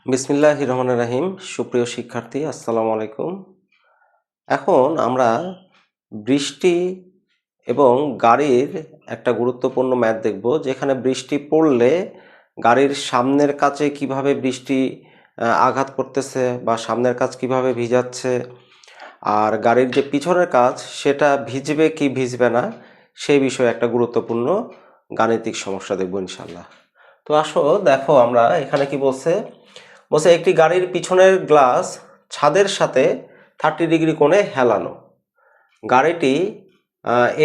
বিসমিল্লাহির রহমানির রহিম। সুপ্রিয় শিক্ষার্থী, আসসালামু আলাইকুম। এখন আমরা বৃষ্টি এবং গাড়ির একটা গুরুত্বপূর্ণ ম্যাথ দেখব, যেখানে বৃষ্টি পড়লে গাড়ির সামনের কাচে কিভাবে বৃষ্টি আঘাত করতেছে বা সামনের কাচ কিভাবে ভিজাচ্ছে, আর গাড়ির যে পিছনের কাচ সেটা ভিজবে কি ভিজবে না সেই বিষয়ে একটা গুরুত্বপূর্ণ গাণিতিক সমস্যা দেখব ইনশাল্লাহ। তো আসো দেখো, আমরা এখানে কি বলছে বলছে একটি গাড়ির পিছনের গ্লাস ছাদের সাথে 30 ডিগ্রি কোণে হেলানো। গাড়িটি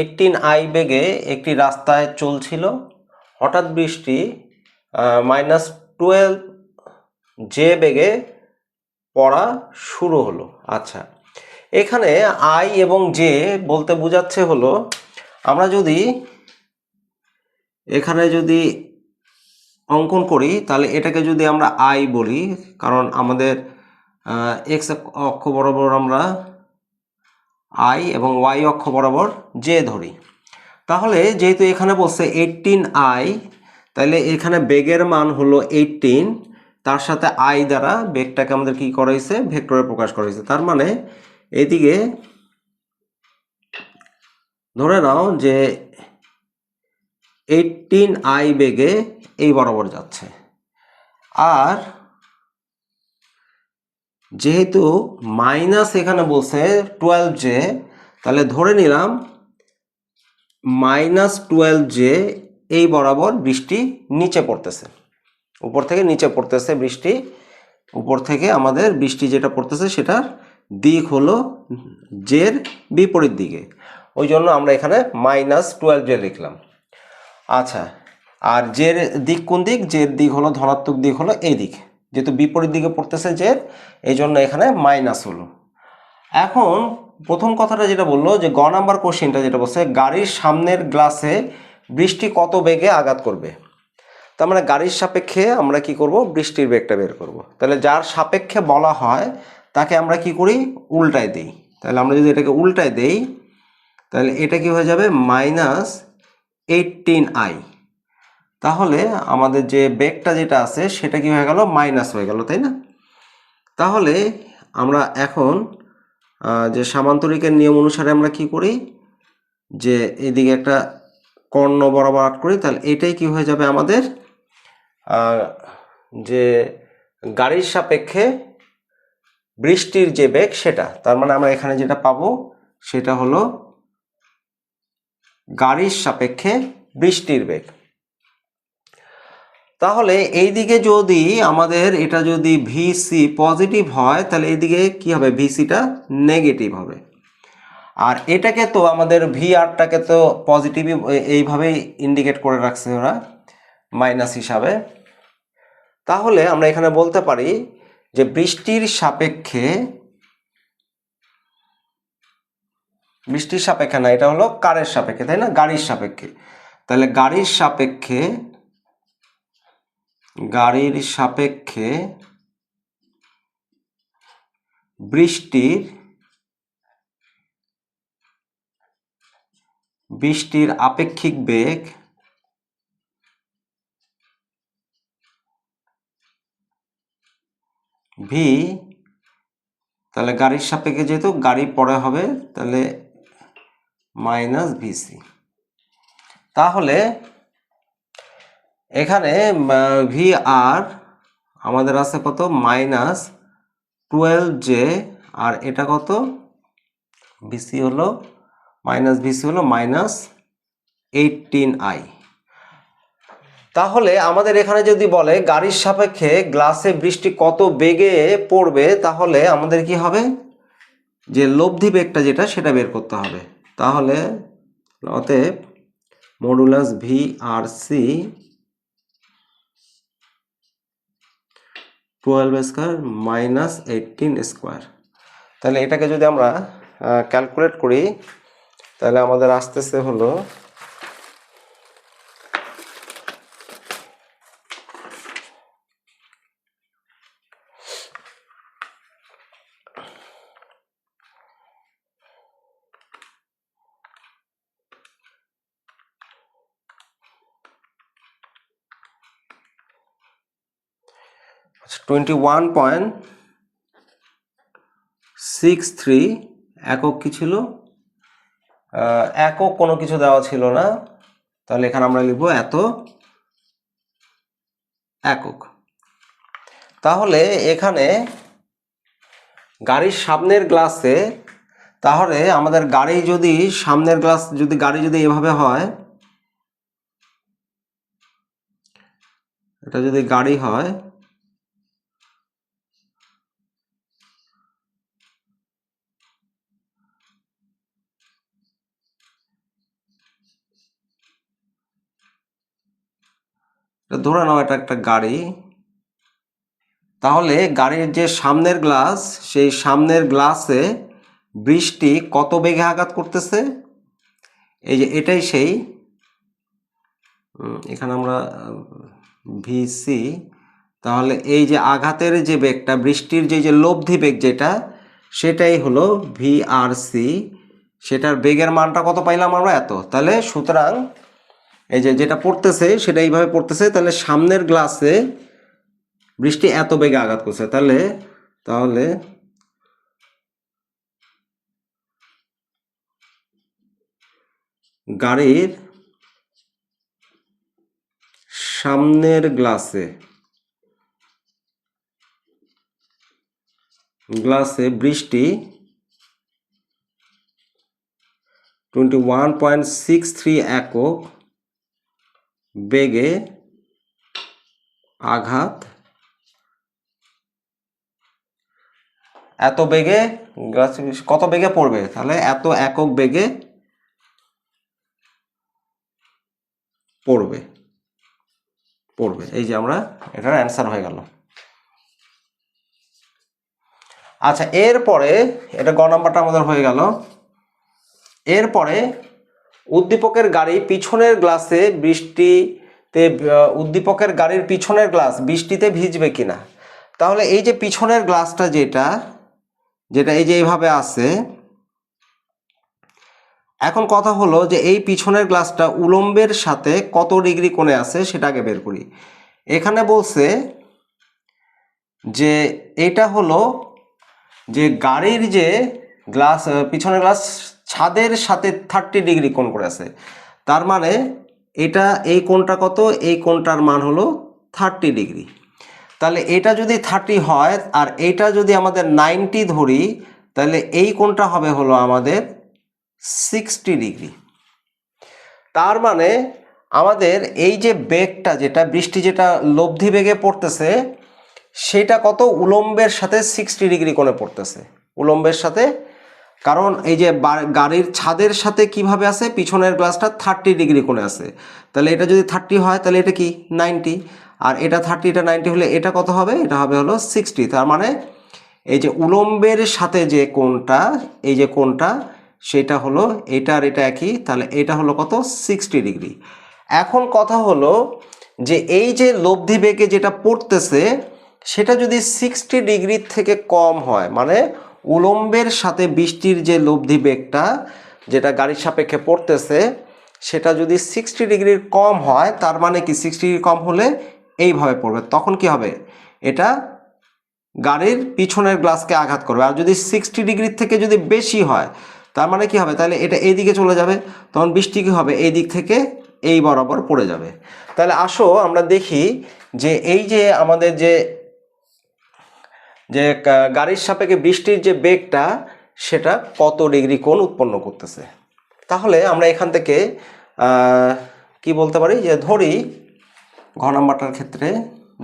18I বেগে একটি রাস্তায় চলছিল। হঠাৎ বৃষ্টি -12 বেগে পড়া শুরু হলো। আচ্ছা, এখানে আই এবং জে বলতে বোঝাচ্ছে হলো, আমরা যদি এখানে যদি অঙ্কন করি তাহলে এটাকে যদি আমরা আই বলি, কারণ আমাদের এক্স অক্ষ বরাবর আমরা আই এবং ওয়াই অক্ষ বরাবর জে ধরি। তাহলে যেহেতু এখানে বলছে 18I, তাহলে এখানে বেগের মান হলো 18, তার সাথে আই দ্বারা বেগটাকে আমাদের কি করা হয়েছে, ভেক্টরে প্রকাশ করা হয়েছে। তার মানে এদিকে ধরে নাও যে 18I বেগে এই বরাবর যাচ্ছে। আর যেহেতু মাইনাস এখানে বলছে 12J, তাহলে ধরে নিলাম -12J এই বরাবর বৃষ্টি নিচে পড়তেছে, উপর থেকে নিচে পড়তেছে বৃষ্টি। উপর থেকে আমাদের বৃষ্টি যেটা পড়তেছে সেটার দিক হলো জের বিপরীত দিকে, ওই জন্য আমরা এখানে -12J লিখলাম। আচ্ছা, আর জের দিক কোন দিক? জের দিক হলো ধনাত্মক দিক, হলো এই দিক, যেহেতু বিপরীত দিকে পড়তেছে জের, এই জন্য এখানে মাইনাস হলো। এখন প্রথম কথাটা যেটা বললো যে গ নাম্বার কোশ্চেনটা যেটা বলছে, গাড়ির সামনের গ্লাসে বৃষ্টি কত বেগে আঘাত করবে। তার মানে গাড়ির সাপেক্ষে আমরা কি করব, বৃষ্টির বেগটা বের করব। তাহলে যার সাপেক্ষে বলা হয় তাকে আমরা কি করি, উল্টায় দেই। তাহলে আমরা যদি এটাকে উল্টায় দেই তাহলে এটা কি হয়ে যাবে, -18I। তাহলে আমাদের যে বেগটা যেটা আছে সেটা কি হয়ে গেল, মাইনাস হয়ে গেল, তাই না? তাহলে আমরা এখন যে সামান্তরিকের নিয়ম অনুসারে আমরা কি করি, যে এদিকে একটা কর্ণ বরাবর আট করি, তাহলে এটাই কি হয়ে যাবে আমাদের যে গাড়ির সাপেক্ষে বৃষ্টির যে বেগ সেটা। তার মানে আমরা এখানে যেটা পাবো সেটা হলো গাড়ির সাপেক্ষে বৃষ্টির বেগ। তাহলে এইদিকে যদি আমাদের এটা যদি ভিসি পজিটিভ হয় তাহলে এইদিকে কি হবে, ভিসিটা নেগেটিভ হবে। আর এটাকে তো আমাদের ভি আরটাকে তো পজিটিভই এইভাবেই ইন্ডিকেট করে রাখছে ওরা, মাইনাস হিসাবে। তাহলে আমরা এখানে বলতে পারি যে বৃষ্টির সাপেক্ষে না, এটা হলো কারের সাপেক্ষে, তাই না, গাড়ির সাপেক্ষে। তাহলে গাড়ির সাপেক্ষে বৃষ্টির আপেক্ষিক বেগ ভি, তাহলে গাড়ির সাপেক্ষে যেহেতু গাড়ি পরে হবে তাহলে মাইনাস ভিসি। তাহলে এখানে ভি আর আমাদের আছে কত, -12J, আর এটা কত, ভিসি হলো -18I। তাহলে আমাদের এখানে যদি বলে গাড়ির সাপেক্ষে গ্লাসে বৃষ্টি কত বেগে পড়বে, তাহলে আমাদের কি হবে, যে লব্ধি বেগটা যেটা সেটা বের করতে হবে। তাহলে অতএব মডুলাস ভি আর সি 12² -18²। তাহলে এটাকে যদি আমরা ক্যালকুলেট করি তাহলে আমাদের আসতেছে হলো 21.63 একক কি ছিল, একক কোনো কিছু দেওয়া ছিল না, তাহলে এখানে আমরা লিখব এত একক। তাহলে এখানে গাড়ির সামনের গ্লাসে, তাহলে আমাদের গাড়ি যদি সামনের গ্লাস গাড়ি যদি এভাবে হয়, এটা যদি গাড়ি হয়, ধরে নাও এটা একটা গাড়ি, তাহলে গাড়ির যে সামনের গ্লাস, সেই সামনের গ্লাসে বৃষ্টি কত বেগে আঘাত করতেছে, এই যে এটাই সেই, এখানে আমরা ভিসি, তাহলে এই যে আঘাতের যে বেগটা, বৃষ্টির যে লব্ধি বেগ যেটা, সেটাই হলো ভিআরসি, সেটার বেগের মানটা কত পাইলাম আমরা, এত। তাহলে সুতরাং এই যে যেটা পড়তেছে সেটা এইভাবে পড়তেছে, তাহলে সামনের গ্লাসে বৃষ্টি এত বেগে আঘাত করছে, তাহলে তাহলে গাড়ির সামনের গ্লাসে বৃষ্টি 21.63 একক বেগে আঘাত, এত বেগে কত বেগে পড়বে, তাহলে এত একক বেগে পড়বে। এই যে আমরা এটার অ্যান্সার হয়ে গেল। আচ্ছা, এরপরে এটা গ নাম্বারটা আমাদের হয়ে গেল। এরপরে উদ্দীপকের গাড়ি পিছনের গ্লাসে বৃষ্টিতে, উদ্দীপকের গাড়ির পিছনের গ্লাস বৃষ্টিতে ভিজবে কিনা। তাহলে এই যে পিছনের গ্লাসটা যেটা এই যে এইভাবে আছে, এখন কথা হলো যে এই পিছনের গ্লাসটা উলম্বের সাথে কত ডিগ্রি কোণে আছে সেটা আগে বের করি। এখানে বলছে যে এটা হলো যে গাড়ির যে গ্লাস, পিছনের গ্লাস ছাদের সাথে 30 ডিগ্রি কোণ করে আছে, তার মানে এটা এই কোণটা কত, এই কোণটার মান হলো 30 ডিগ্রি। তাহলে এটা যদি 30 হয় আর এইটা যদি আমাদের 90 ধরি, তাহলে এই কোণটা হবে হলো আমাদের 60 ডিগ্রি। তার মানে আমাদের এই যে বেগটা, যেটা বৃষ্টি যেটা লব্ধি বেগে পড়তেছে, সেটা কত, উলম্বের সাথে 60 ডিগ্রি কোণে পড়তেছে, উলম্বের সাথে। কারণ এই যে গাড়ির ছাদের সাথে কিভাবে আছে, পিছনের গ্লাসটা 30 ডিগ্রি কোণে আছে, তাহলে এটা যদি 30 হয় তাহলে এটা কি 90, আর এটা 30, এটা 90 হলে এটা কত হবে, এটা হবে হলো 60। তার মানে এই যে উলম্বের সাথে যে কোণটা, এই যে কোণটা, সেটা হলো এটা আর এটা একই, তাহলে এটা হলো কত, 60 ডিগ্রি। এখন কথা হলো যে এই যে লব্ধি বেগে যেটা পড়তেছে সেটা যদি 60 ডিগ্রির থেকে কম হয়, মানে উলম্বের সাথে বৃষ্টির যে লব্ধি বেগটা যেটা গাড়ির সাপেক্ষে পড়তেছে, সেটা যদি 60 ডিগ্রির কম হয়, তার মানে কি 60 ডিগ্রি কম হলে এইভাবে পড়বে, তখন কি হবে, এটা গাড়ির পিছনের গ্লাসকে আঘাত করবে। আর যদি 60 ডিগ্রির থেকে যদি বেশি হয়, তার মানে কি হবে, তাহলে এটা এই দিকে চলে যাবে, তখন বৃষ্টি কি হবে, এই দিক থেকে এই বরাবর পড়ে যাবে। তাহলে আসো আমরা দেখি যে এই যে আমাদের যে গাড়ির সাপেক্ষে বৃষ্টির যে বেগটা, সেটা কত ডিগ্রি কোণ উৎপন্ন করতেছে। তাহলে আমরা এখান থেকে কি বলতে পারি, যে ধরি ঘ নাম্বারটার ক্ষেত্রে,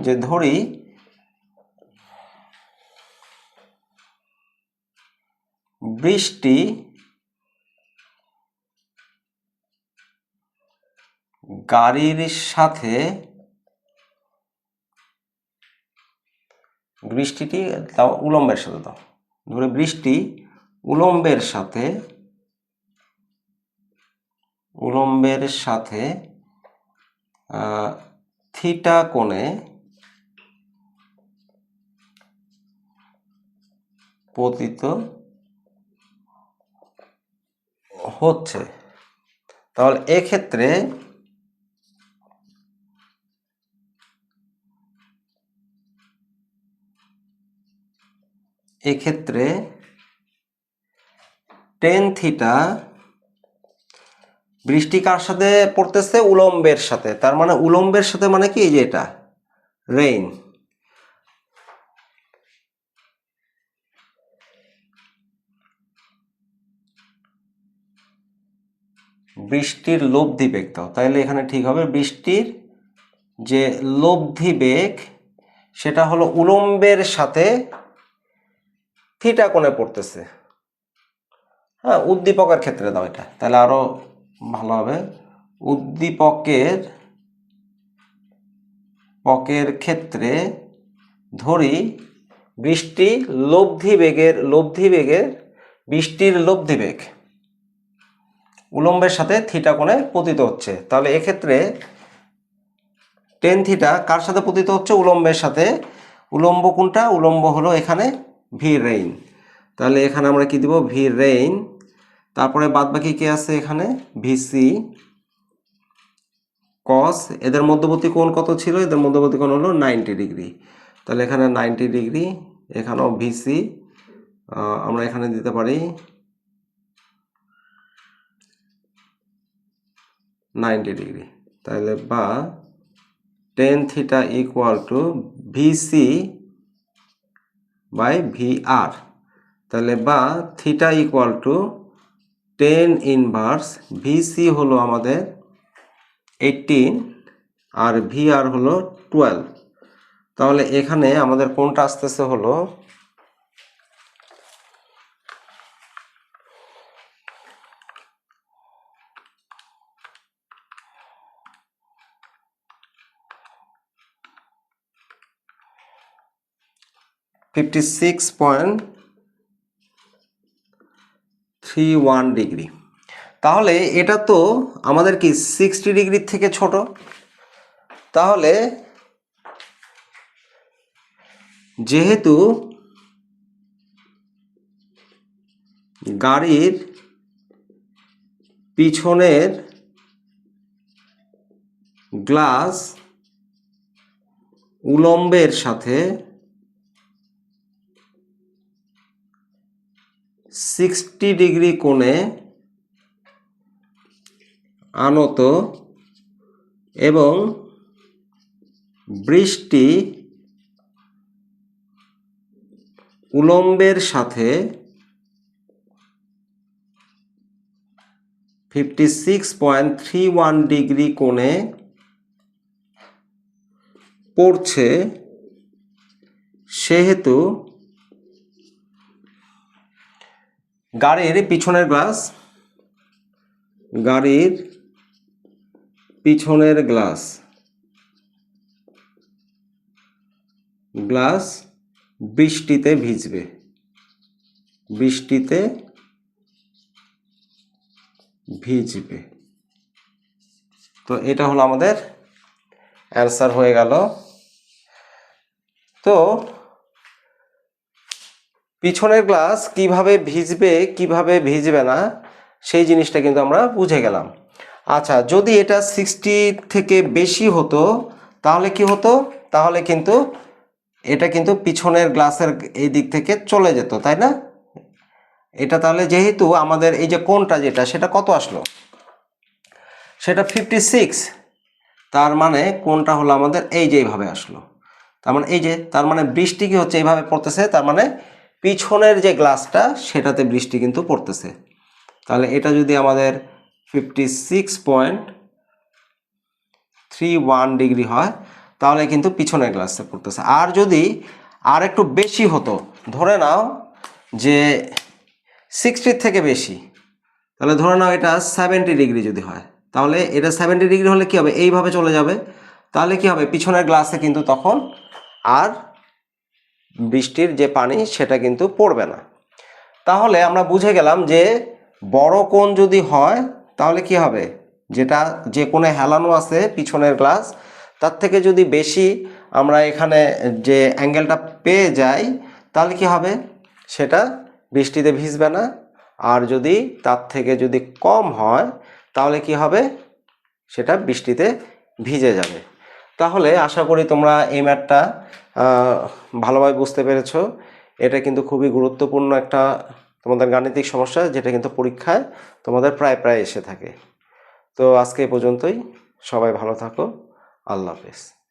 যে ধরি বৃষ্টি গাড়ির সাথে, বৃষ্টিটি তাও উলম্বের সাথে, দাও ধরে বৃষ্টি উলম্বের সাথে থিটা কোণে পতিত হচ্ছে। তাহলে এক্ষেত্রে এক্ষেত্রে টেন থিটা বৃষ্টি কার সাথে পড়তেছে? উলম্বের সাথে। তার মানে উলম্বের সাথে মানে কি? এই যে এটা রেইন। বৃষ্টির লব্ধি বেগ দাও, তাইলে এখানে ঠিক হবে বৃষ্টির যে লব্ধি বেগ সেটা হলো উলম্বের সাথে থিটা কোণে পড়তেছে। হ্যাঁ, উদ্দীপকের ক্ষেত্রে দাও এটা, তাহলে আরো ভালো হবে। উদ্দীপকের ক্ষেত্রে ধরি বৃষ্টি লব্ধি বেগের বৃষ্টির লব্ধি বেগ উলম্বের সাথে থিটা কোণে পতিত হচ্ছে। তাহলে এক্ষেত্রে টেন থিটা কার সাথে পতিত হচ্ছে? উলম্বের সাথে। উলম্ব কোনটা? উলম্ব হলো এখানে ভি রেইন। তাহলে এখানে আমরা কি দিব? V rain. তারপরে বাদ বাকি কি আছে এখানে? ভিসি কস। এদের মধ্যবর্তী কোণ কত ছিল? এদের মধ্যবর্তী কোণ হলো 90 ডিগ্রি। তাহলে এখানে 90 ডিগ্রি, এখানেও ভিসি আমরা এখানে দিতে পারি 90 ডিগ্রি। তাহলে বা tan theta equal to VC by V R. তাহলে বা theta equal to tan inverse VC হলো আমাদের 18 আর ভি আর হলো 12। তাহলে এখানে আমাদের কোনটা আসতেছে হলো 56.31 ডিগ্রি। তাহলে এটা তো আমাদের কি 60 ডিগ্রির থেকে ছোট। তাহলে যেহেতু গাড়ির পিছনের গ্লাস উলম্বের সাথে 60 ডিগ্রি কোণে আনত এবং বৃষ্টি উলম্বের সাথে 56.31 ডিগ্রি কোণে পড়ছে, সেহেতু গাড়ির পিছনের গ্লাস বৃষ্টিতে ভিজবে। তো এটা হলো আমাদের অ্যান্সার হয়ে গেল। তো পিছনের গ্লাস কিভাবে ভিজবে না সেই জিনিসটা কিন্তু আমরা বুঝে গেলাম। আচ্ছা, যদি এটা 60 থেকে বেশি হতো তাহলে কি হতো? তাহলে কিন্তু এটা কিন্তু পিছনের গ্লাসের এই দিক থেকে চলে যেত, তাই না? এটা তাহলে যেহেতু আমাদের এই যে কোণটা যেটা সেটা কত আসলো? সেটা 56। তার মানে কোণটা হলো আমাদের এই যে এইভাবে আসলো। তার মানে বৃষ্টি কি হচ্ছে? এইভাবে পড়তেছে। তার মানে পিছনের যে গ্লাসটা সেটাতে বৃষ্টি কিন্তু পড়তেছে। তাহলে এটা যদি আমাদের 56.31 ডিগ্রি হয় তাহলে কিন্তু পিছনের গ্লাসে পড়তেছে। আর যদি আর একটু বেশি হতো, ধরে নাও যে 60 থেকে বেশি, তাহলে ধরে নাও এটা 70 ডিগ্রি যদি হয়, তাহলে এটা 70 ডিগ্রি হলে কি হবে? এইভাবে চলে যাবে। তাহলে কি হবে? পিছনের গ্লাসে কিন্তু তখন আর বৃষ্টির যে পানি সেটা কিন্তু পড়বে না। তাহলে আমরা বুঝে গেলাম যে বড় কোণ যদি হয় তাহলে কি হবে? যে কোণে হেলানো আছে পিছনের গ্লাস তার থেকে যদি বেশি আমরা এখানে যে অ্যাঙ্গেলটা পেয়ে যাই তাহলে কি হবে? সেটা বৃষ্টিতে ভিজবে না। আর যদি তার থেকে যদি কম হয় তাহলে কি হবে? সেটা বৃষ্টিতে ভিজে যাবে। তাহলে আশা করি তোমরা এই ম্যাথটা ভালোভাবে বুঝতে পেরেছো এটা কিন্তু খুবই গুরুত্বপূর্ণ একটা তোমাদের গাণিতিক সমস্যা, যেটা কিন্তু পরীক্ষায় তোমাদের প্রায় প্রায় এসে থাকে। তো আজকে এই পর্যন্তই, সবাই ভালো থাকো, আল্লাহ হাফেজ।